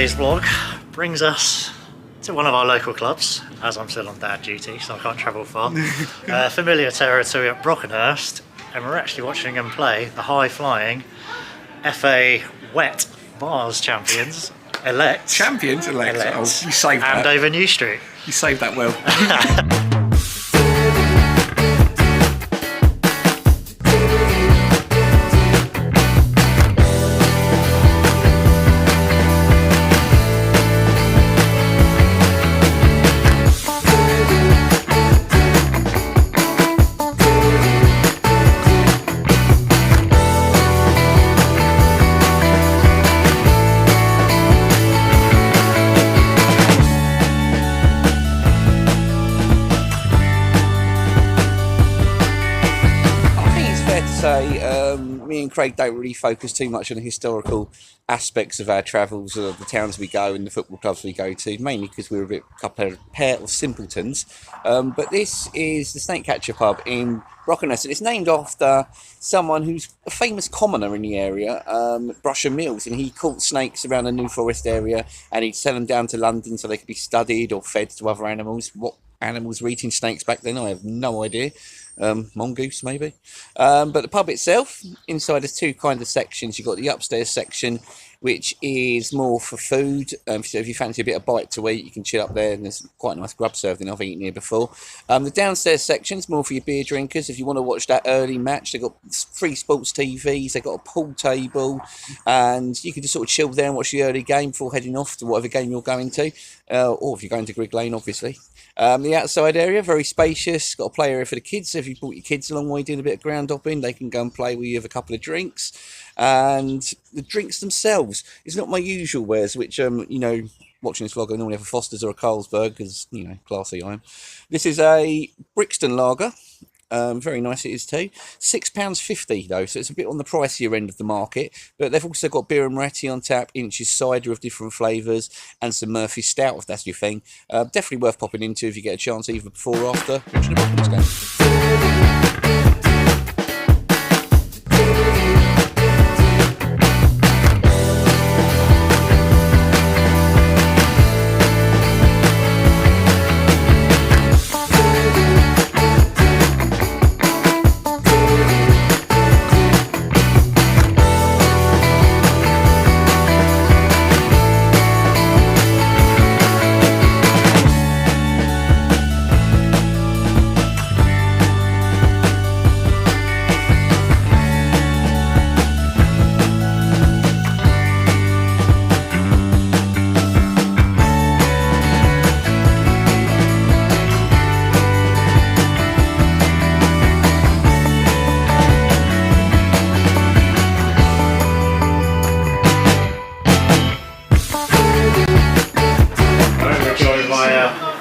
today's vlog brings us to one of our local clubs, as I'm still on dad duty so I can't travel far. Familiar territory at Brockenhurst, and we're actually watching them play the high-flying FA Vase champions elect. Champions elect. Oh, you saved that. Andover New Street. You saved that well. Me and Craig don't really focus too much on the historical aspects of our travels, or the towns we go and the football clubs we go to, mainly because we're a pair of simpletons. But this is the Snake Catcher pub in Brockenhurst, and it's named after someone who's a famous commoner in the area, Brusher Mills, and he caught snakes around the New Forest area and he'd sell them down to London so they could be studied or fed to other animals. What animals were eating snakes back then, I have no idea. Mongoose maybe. But the pub itself, inside there's two kind of sections. You've got the upstairs section, which is more for food. So if you fancy a bit of bite to eat, you can chill up there, and there's quite a nice grub served in. I've eaten here before. The downstairs section is more for your beer drinkers. If you want to watch that early match, they've got free sports TVs, they've got a pool table, and you can just sort of chill there and watch the early game before heading off to whatever game you're going to, or if you're going to Grigg Lane, obviously. The outside area, very spacious, got a play area for the kids, so if you brought your kids along while you're doing a bit of groundhopping, they can go and play with you, have a couple of drinks. And the drinks themselves, it's not my usual wares, which, watching this vlog I normally have a Foster's or a Carlsberg, because, classy I am. This is a Brixton lager. Very nice it is too. £6.50 though, so it's a bit on the pricier end of the market. But they've also got beer and Moretti on tap, Inch's cider of different flavours, and some Murphy's stout if that's your thing. Definitely worth popping into if you get a chance, either before or after watching a Brockenhurst game.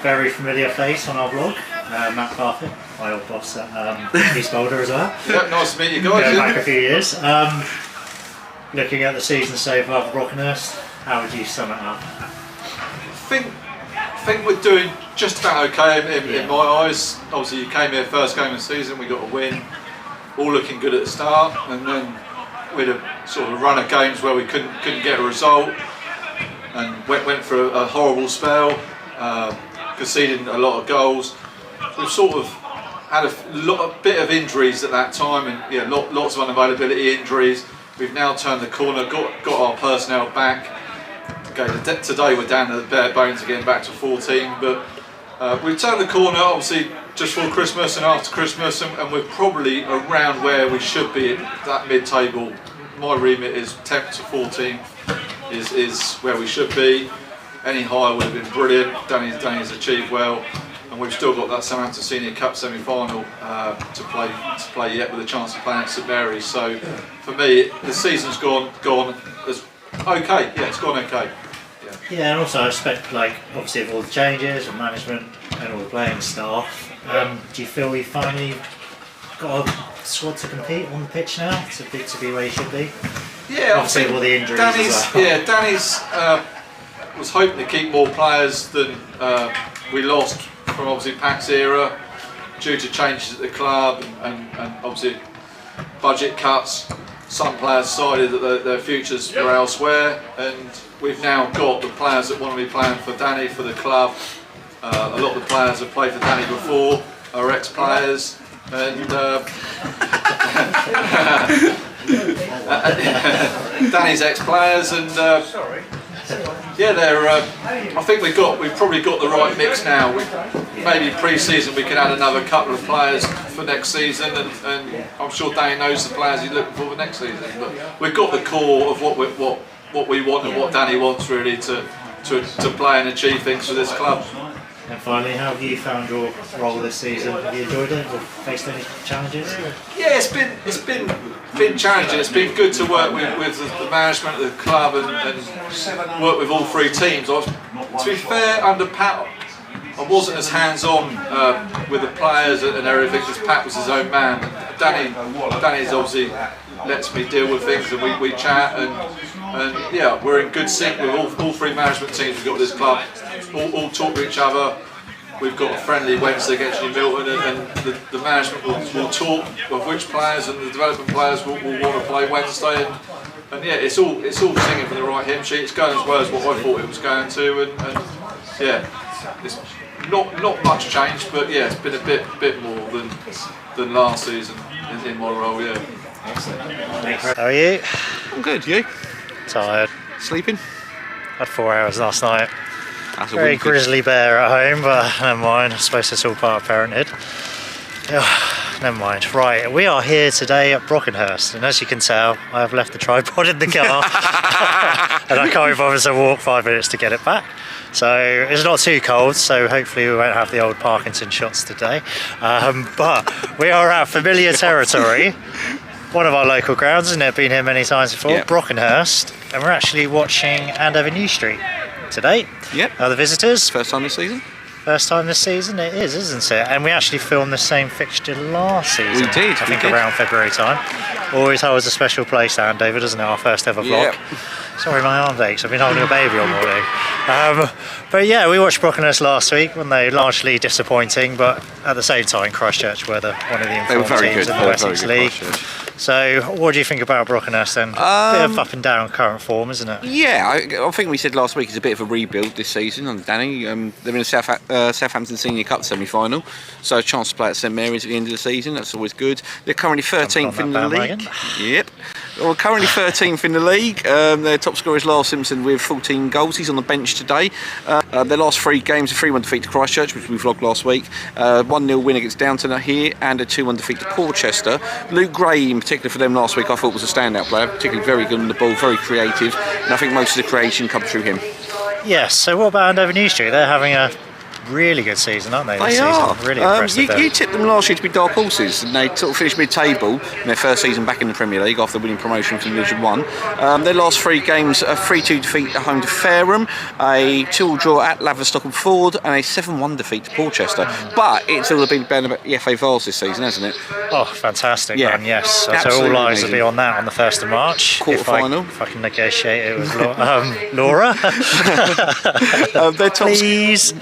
Very familiar face on our vlog, Matt Carthy, my old boss at East Boulder as well. Yeah, nice to meet you guys. Going back a few years. Looking at the season so far for Brockenhurst, how would you sum it up? I think we're doing just about okay in my eyes. Obviously you came here first game of the season, we got a win, all looking good at the start, and then we had a sort of run of games where we couldn't get a result, and went for a horrible spell. Conceding a lot of goals. We've sort of had a bit of injuries at that time, and lots of unavailability injuries. We've now turned the corner, got our personnel back. Okay, today we're down to the bare bones again, back to 14, but we've turned the corner obviously just for Christmas and after Christmas, and we're probably around where we should be at that mid-table. My remit is 10th to 14th is where we should be. Any higher would have been brilliant. Danny's achieved well, and we've still got that Southampton Senior Cup semi-final to play yet, with a chance of playing at St Mary's. So for me, the season's gone as okay. Yeah, it's gone okay. Yeah, and also I expect, obviously with all the changes and management and all the playing staff, do you feel we finally got a squad to compete on the pitch now to be where you should be? Yeah, obviously with all the injuries as well. Danny's was hoping to keep more players than we lost from obviously Pac's era due to changes at the club and obviously budget cuts. some players decided that their futures were elsewhere, and we've now got the players that want to be playing for Danny, for the club. A lot of the players have played for Danny before, are ex-players, and Danny's ex-players, and yeah, they're. I think we've probably got the right mix now. Maybe pre-season we can add another couple of players for next season, and I'm sure Danny knows the players he's looking for next season. But we've got the core of what we want and what Danny wants really to play and achieve things for this club. And finally, how have you found your role this season? Have you enjoyed it or faced any challenges? Yeah, it's been challenging. It's been good to work with the management of the club and work with all three teams. To be fair, under Pat, I wasn't as hands-on with the players and everything because Pat was his own man. Danny's obviously lets me deal with things, and we chat and yeah, we're in good sync with all three management teams we've got with this club. All talk to each other. We've got a friendly Wednesday against New Milton, and the management will talk of which players and the development players will want to play Wednesday, and yeah, it's all singing from the right hymn sheet. It's going as well as what I thought it was going to, and yeah, it's not much change, but yeah, it's been a bit more than last season in my role. Yeah. Excellent. How are you? I'm good. You? Tired. Sleeping? Had 4 hours last night. That's a Very win. grizzly bear at home, but never mind. I suppose it's all part of parenthood. Never mind. Right, we are here today at Brockenhurst, and as you can tell, I have left the tripod in the car, and I can't be bothered to walk 5 minutes to get it back. So it's not too cold, so hopefully we won't have the old Parkinson shots today. But we are at familiar territory. One of our local grounds, isn't it? Been here many times before, Yep. Brockenhurst, and we're actually watching Andover New Street today. Yep. Are the visitors? First time this season? First time this season, it is, isn't it? And we actually filmed the same fixture last season. We did, I think we did. around February time. Always holds a special place, Andover, doesn't it? Our first ever vlog. Yep. Sorry, my arm aches. I've been holding a baby all morning. But yeah, we watched Brockenhurst last week when they largely disappointing, but at the same time, Christchurch were one of the They were informed very teams good. in They the were very Wessex good, League. Christchurch. So, what do you think about Brockenhurst then? A bit of up and down current form, isn't it? Yeah, I think we said last week it's a bit of a rebuild this season under Danny. They're in the Southampton Senior Cup semi-final, so a chance to play at St Mary's at the end of the season. That's always good. They're currently 13th in the league. Yep. Well, currently 13th in the league. Their top scorer is Lyle Simpson with 14 goals. He's on the bench today. Their last 3 games, a 3-1 defeat to Christchurch, which we vlogged last week, 1-0 win against Downton here, and a 2-1 defeat to Portchester. Luke Gray, in particular for them last week, I thought was a standout player, particularly very good on the ball, very creative, and I think most of the creation come through him. Yes, so what about Andover New Street? They're having a really good season, aren't they? This They season? are. Really impressive. You tipped them last year to be dark horses, and they sort of finished mid-table in their first season back in the Premier League after winning promotion from Division 1. Their last 3 games, a 3-2 defeat at home to Fareham, a 2-2 draw at Laverstock and Ford, and a 7-1 defeat to Portchester. But it's all been about the FA Vase this season, hasn't it? Oh, fantastic, Yeah. man, yes. So Absolutely all eyes will amazing. be on that on the 1st of March. Quarter-final. If I can negotiate it with Laura. Their top Please.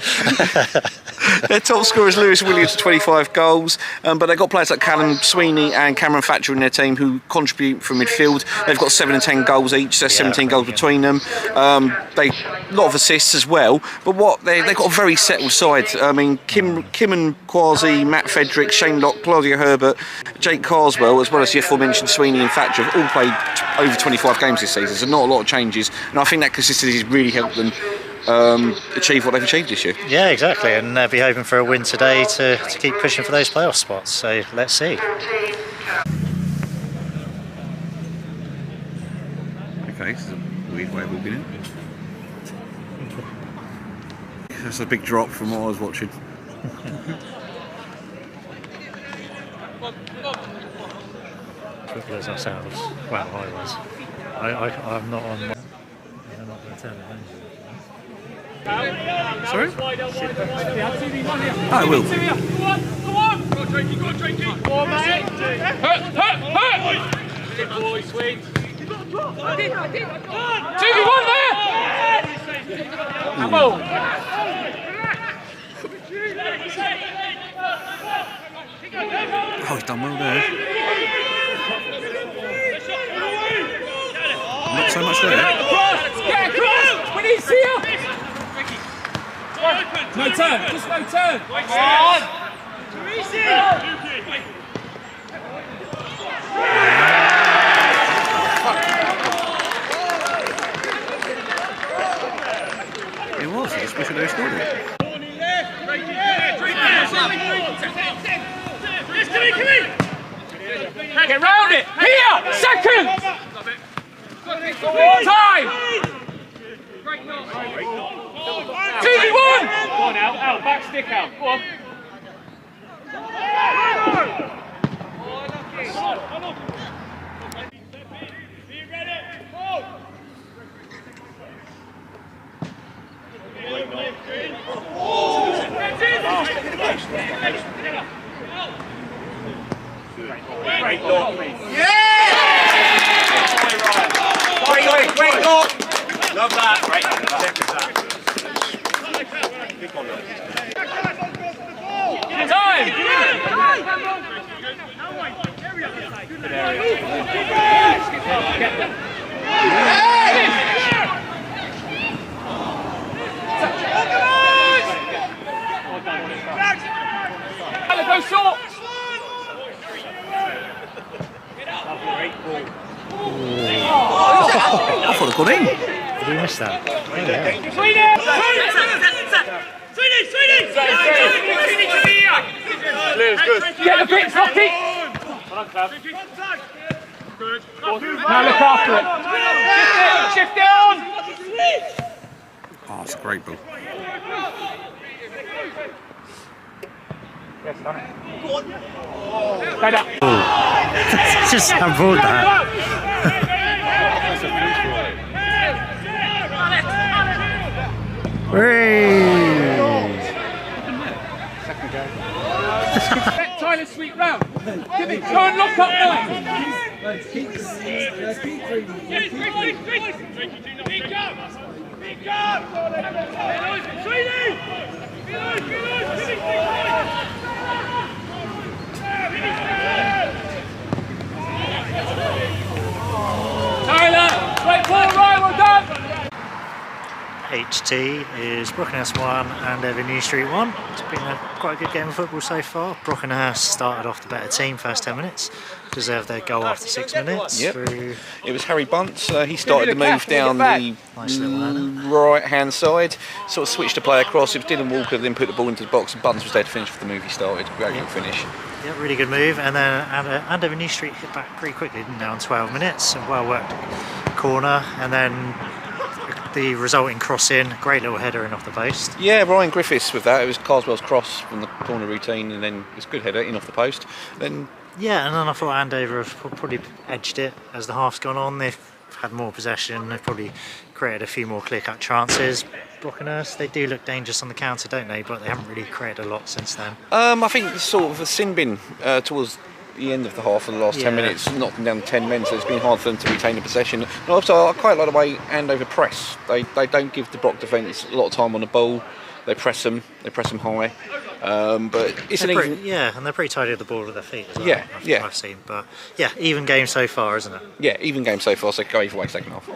Their top scorer is Lewis Williams with 25 goals, but they've got players like Callum Sweeney and Cameron Thatcher in their team who contribute from midfield. They've got 7 and 10 goals each, there's 17 goals between them. They a lot of assists as well, but they've got a very settled side. I mean, Kim and Quasi, Matt Fedrick, Shane Locke, Claudia Herbert, Jake Carswell, as well as the aforementioned Sweeney and Thatcher, have all played over 25 games this season, so not a lot of changes, and I think that consistency has really helped them achieve what they've achieved this year. Yeah, exactly, and they'll be hoping for a win today to keep pushing for those playoff spots, so let's see. Okay, this is a weird way of walking in. That's a big drop from what I was watching. Triplers ourselves. Well, I was. I'm not on. I'm not going to turn it on. Sorry? I will. Go on, Drakey, go on, Drakey. Go on, mate. Hurt. Good boy, sweet. 2v1 there. Come on. Oh, he's done well there. so much there. Get across! We need Sia! No turn, just no turn! Come on! It was, I just wish they scored it. Get round it! Here! Second! Time! 2v1! Go on, Al, back stick out. Go on. Great goal. Great goal. Love that. Great. Time. Good area. Get them. Go short. I thought it got in. Did we miss that? Get the bits, Rocky! Now look after it. Shift down! Oh, it's a great ball. Yes, done it. Head up. Just avoid that. Tyler, sweep round. Give it. Go and lock up now. Tyler, right ball, right, well done. HT is Brockenhurst 1 and Andover New Street 1. It's been quite a good game of football so far. Brockenhurst started off the better team first 10 minutes, deserved their goal after 6 minutes. Yep. Through It was Harry Bunce. He started the move down the nice little header. right-hand side, sort of switched the play across. It was Dylan Walker, then put the ball into the box, and Bunce was there to finish for the move he started. Great little finish. Yeah, really good move. And then Andover New Street hit back pretty quickly, didn't they, on 12 minutes. A well worked corner, and then the resulting cross in, great little header in off the post. Yeah, Ryan Griffiths with that. It was Carswell's cross from the corner routine, and then it's a good header in off the post. Then Yeah, and then I thought Andover have probably edged it as the half's gone on. They've had more possession, they've probably created a few more clear-cut chances. Brockenhurst, they do look dangerous on the counter, don't they? But they haven't really created a lot since then. I think it's sort of a sin bin towards the end of the half for the last 10 minutes, knocking down 10 men, so it's been hard for them to retain the possession. And also, I quite like the way Andover press. They don't give the Brock defence a lot of time on the ball. They press them high. But it's an even... Yeah, and they're pretty tidy with the ball at their feet as well. Yeah. I've seen, but yeah, even game so far, isn't it? Yeah, even game so far, so go either way second half.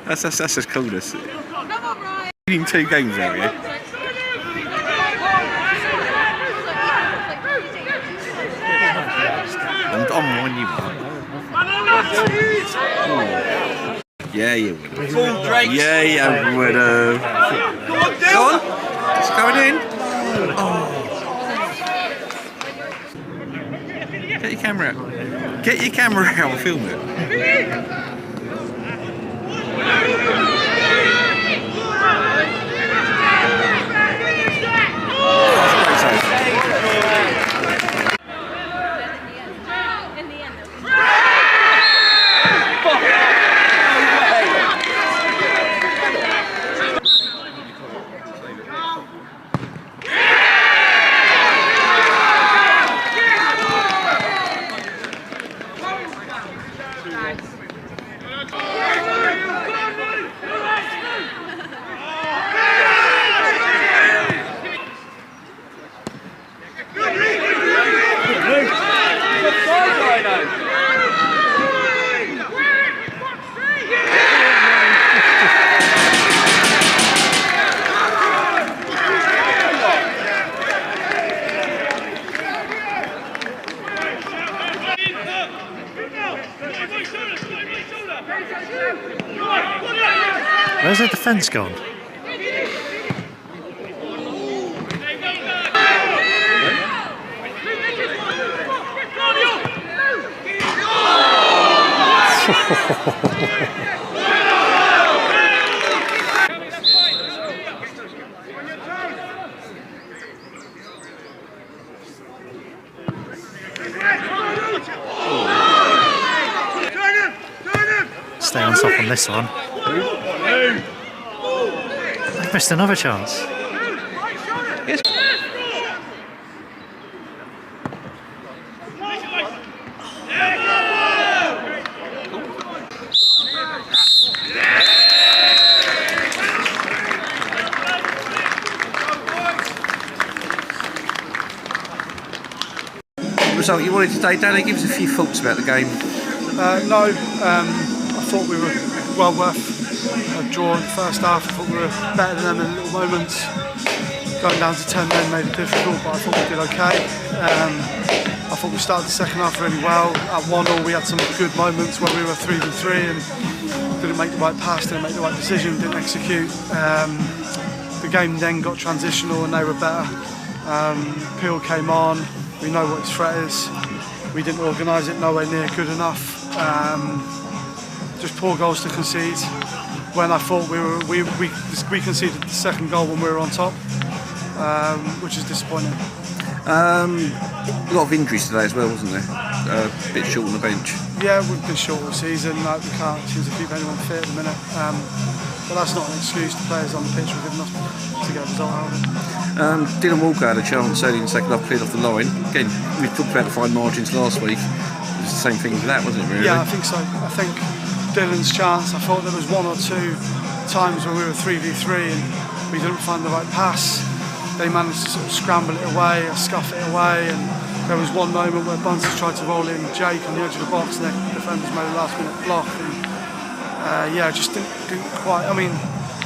That's just coolness. Winning 2 games out here. I'm on you, man. Yeah, you would. Yeah, you would have. Go on. It's going in. Oh. Get your camera out. Get your camera out and film it. Where's the defence gone? Stay on top on this one. They've missed another chance. Yes. Result you wanted today, Danny? Give us a few thoughts about the game. No, I thought we were well worth a draw in the first half. I thought we were better than them in little moments. Going down to 10 men made it difficult, but I thought we did okay. I thought we started the second half really well. At 1-1 we had some good moments where we were 3v3 and didn't make the right pass, didn't make the right decision, didn't execute. The game then got transitional and they were better. Peel came on, we know what his threat is. We didn't organise it, nowhere near good enough. Just poor goals to concede. When I thought we conceded the second goal when we were on top, which is disappointing. A lot of injuries today as well, wasn't there? A bit short on the bench. Yeah, we've been short all season. Like, we can't seem to keep anyone fit at the minute. But that's not an excuse. The players on the pitch were good enough to get a result out of it. Dylan Walker had a chance early in the second half, cleared off the line. Again, we talked about the fine margins last week. It was the same thing with that, wasn't it, really? Yeah, I think so. I think Dylan's chance, I thought there was one or two times when we were 3v3 and we didn't find the right pass. They managed to sort of scramble it away, or scuff it away, and there was one moment where Bunce tried to roll in Jake on the edge of the box and the defenders made a last minute block. And yeah, just didn't quite, I mean,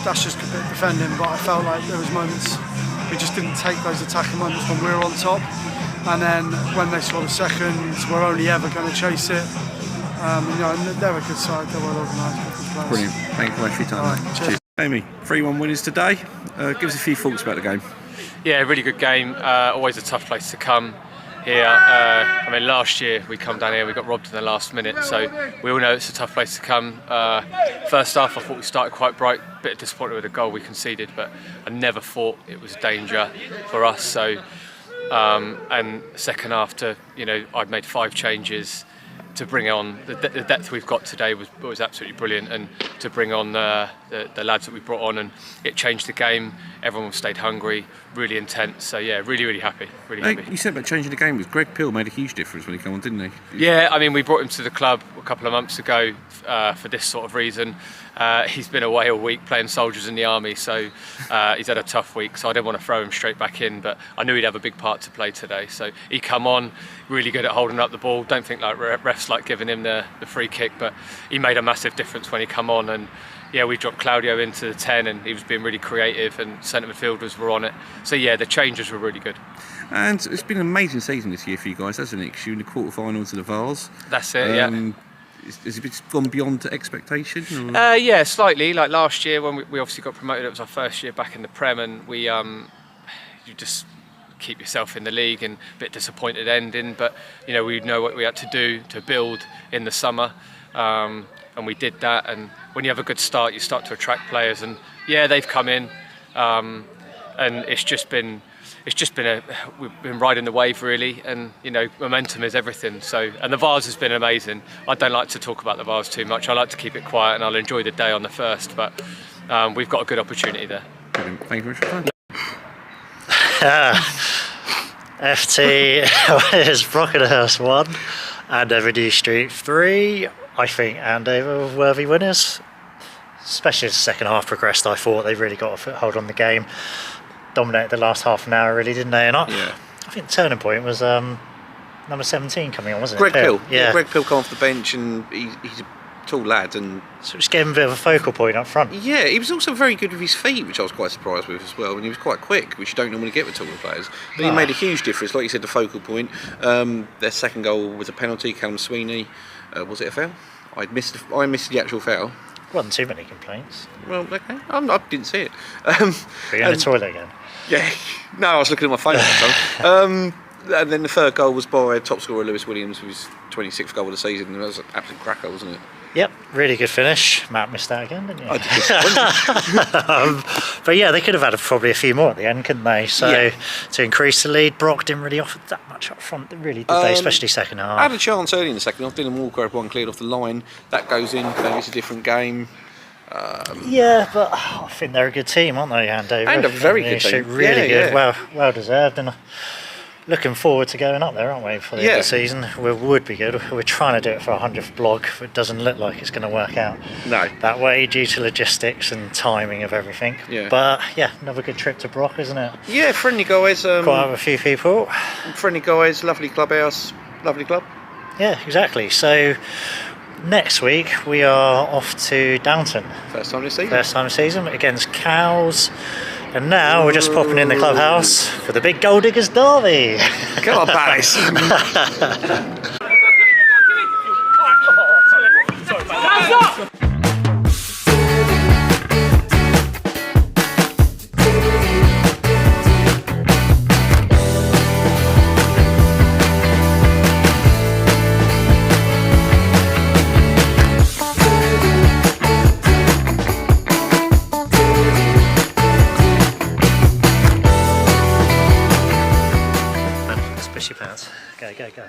that's just a bit defending, but I felt like there was moments we just didn't take those attacking moments when we were on top, and then when they scored a second, we're only ever going to chase it. You know, and they're a good side, they're well organised. Brilliant, thank you very much for your time. Right, cheers. Amy, 3-1 winners today. Give us a few thoughts about the game. Yeah, really good game. Always a tough place to come here. I mean, last year we come down here, we got robbed in the last minute, so we all know it's a tough place to come. First half, I thought we started quite bright. Bit disappointed with the goal we conceded, but I never thought it was danger for us. So, and second half, I'd made 5 changes to bring on the depth we've got today was absolutely brilliant, and to bring on the lads that we brought on, and it changed the game. Everyone stayed hungry, really intense. So yeah, really happy, really happy. You said about changing the game. Greg Peel made a huge difference when he came on, didn't he? Yeah, I mean, we brought him to the club a couple of months ago for this sort of reason. He's been away all week playing soldiers in the army, so he's had a tough week, so I didn't want to throw him straight back in, but I knew he'd have a big part to play today. So he come on, really good at holding up the ball. Don't think like refs like giving him the free kick, but he made a massive difference when he come on. And yeah, we dropped Claudio into the 10 and he was being really creative, and centre midfielders were on it. So yeah, the changes were really good. And it's been an amazing season this year for you guys, hasn't it? Because you're in the quarterfinals of the Vase. That's it, yeah. Has it gone beyond expectation? Yeah, slightly. Like last year when we obviously got promoted, it was our first year back in the Prem, and we you just keep yourself in the league, and a bit disappointed ending, but we know what we had to do to build in the summer, and we did that. And when you have a good start, you start to attract players, and yeah, they've come in, and we've been riding the wave really, and momentum is everything. So, and the Vase has been amazing. I don't like to talk about the Vase too much. I like to keep it quiet, and I'll enjoy the day on the first. But we've got a good opportunity there. Brilliant. Thank you very much for your time. FT is Brockenhurst 1, Andover New Street 3. I think Andover were worthy winners, especially as the second half progressed. I thought they really got a foothold on the game, dominated the last half an hour really, didn't they? And I think the turning point was number 17 coming on, wasn't it? Greg Peel. Yeah, Greg Peel come off the bench, and he's a tall lad, and so just gave him a bit of a focal point up front. Yeah, he was also very good with his feet, which I was quite surprised with as well, and he was quite quick, which you don't normally get with taller players. But he made a huge difference, like you said, the focal point. Their second goal was a penalty. Callum Sweeney, was it a foul? I missed the actual foul. Wasn't too many complaints. Well, okay, I didn't see it. Were you in the toilet again? Yeah, no, I was looking at my phone at the time. And then the third goal was by top scorer Lewis Williams, with his 26th goal of the season. That was an absolute cracker, wasn't it? Yep, really good finish. Matt missed that again, didn't you? I did disappoint. But yeah, they could have had probably a few more at the end, couldn't they? So Yeah. to increase the lead, Brock didn't really offer that much up front, really, did they? Especially second half. I had a chance early in the second half. Dylan Walker had one cleared off the line. That goes in. Then it's a different game. Yeah, but I think they're a good team, aren't they, Andover? And a very good New Street, team. Really Yeah, good, yeah. well deserved, and looking forward to going up there, aren't we, for the end of Yeah. the season? We would be good. We're trying to do it for our 100th blog. It doesn't look like it's going to work out No. that way due to logistics and timing of everything. Yeah. But yeah, another good trip to Brock, isn't it? Yeah, friendly guys. Quite have a few people. Friendly guys. Lovely clubhouse. Lovely club. Yeah, exactly. So next week we are off to Downton. First time this season. First time season against Cows. And now we're just popping in the clubhouse for the big Gold Diggers derby. Come on, Paris. Splish your pants. Go, go, go.